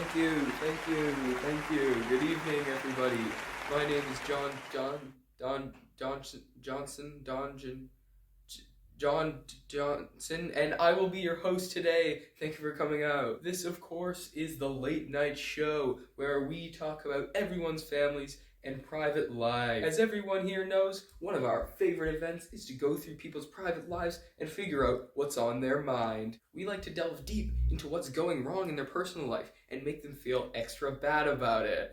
Thank you, thank you, thank you. Good evening, everybody. My name is Don Johnson, John Johnson, and I will be your host today. Thank you for coming out. This, of course, is the late night show where we talk about everyone's families and private lives. As everyone here knows, one of our favorite events is to go through people's private lives and figure out what's on their mind. We like to delve deep into what's going wrong in their personal life and make them feel extra bad about it.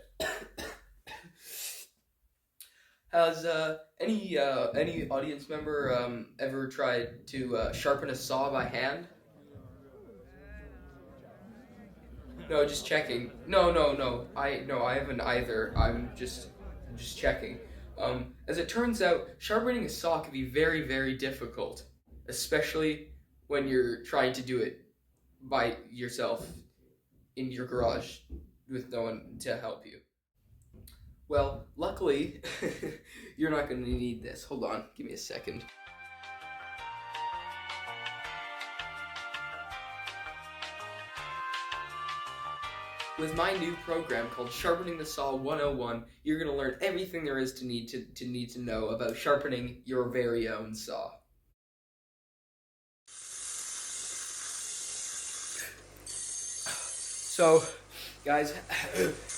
Has any audience member ever tried to sharpen a saw by hand? No, just checking. No. I haven't either. I'm just checking. As it turns out, sharpening a saw can be very, very difficult, especially when you're trying to do it by yourself in your garage with no one to help you. Well, luckily, you're not going to need this. Hold on, give me a second. With my new program called Sharpening the Saw 101, you're going to learn everything there is to need to know about sharpening your very own saw. So, guys,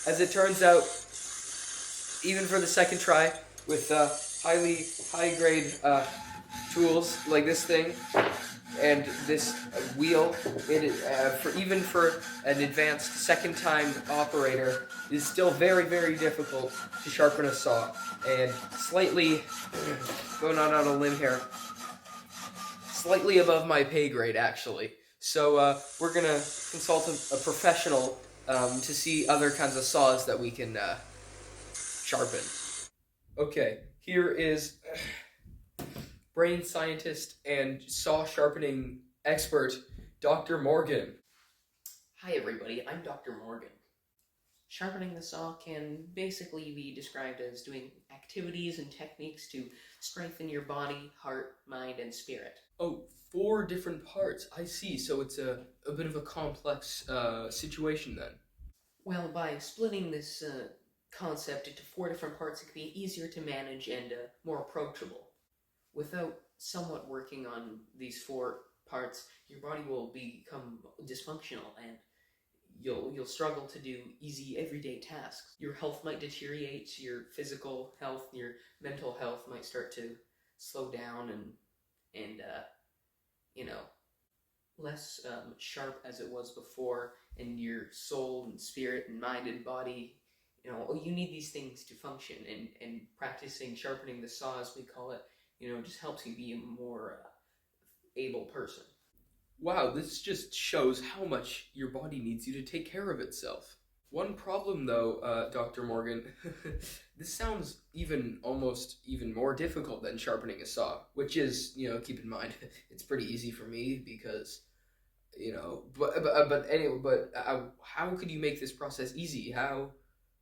as it turns out, even for the second try, with high-grade tools like this thing and this wheel, for an advanced second-time operator, it is still very, very difficult to sharpen a saw. And slightly, going on a limb here, slightly above my pay grade, actually. So we're going to consult a professional to see other kinds of saws that we can sharpen. Okay, here is brain scientist and saw sharpening expert, Dr. Morgan. Hi everybody, I'm Dr. Morgan. Sharpening the saw can basically be described as doing activities and techniques to strengthen your body, heart, mind, and spirit. Oh, 4 different parts. I see. So it's a bit of a complex situation then. Well, by splitting this concept into 4 different parts, it can be easier to manage and more approachable. Without somewhat working on these 4 parts, your body will become dysfunctional and you'll struggle to do easy everyday tasks. Your health might deteriorate, your physical health, your mental health might start to slow down and less sharp as it was before, and your soul and spirit and mind and body, you need these things to function, and practicing sharpening the saw, as we call it, just helps you be a more able person. Wow, this just shows how much your body needs you to take care of itself. One problem though, Dr. Morgan, this sounds almost even more difficult than sharpening a saw, which is, keep in mind, it's pretty easy for me because, but how could you make this process easy?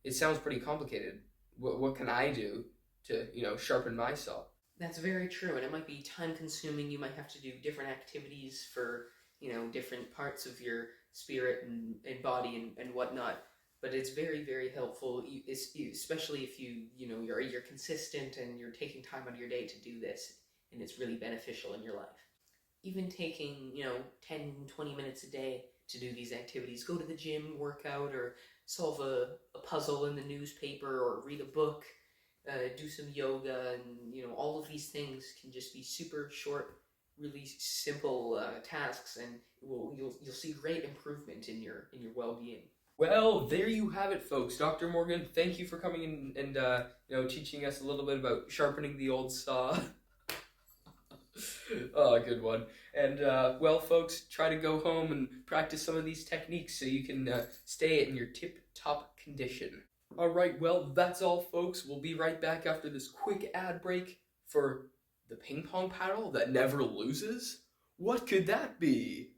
It sounds pretty complicated. What can I do to, sharpen my saw? That's very true, and it might be time-consuming. You might have to do different activities for, different parts of your spirit and body and whatnot. But it's very, very helpful, especially if you're consistent and you're taking time out of your day to do this, and it's really beneficial in your life. Even taking, 10, 20 minutes a day to do these activities, go to the gym, work out, or solve a puzzle in the newspaper, or read a book, do some yoga, and all of these things can just be super short, really simple tasks, and you'll see great improvement in your well-being. Well, there you have it, folks. Dr. Morgan, thank you for coming in and teaching us a little bit about sharpening the old saw. Oh, good one. And well, folks, try to go home and practice some of these techniques so you can stay in your tip-top condition. All right, well, that's all, folks. We'll be right back after this quick ad break for the ping pong paddle that never loses. What could that be?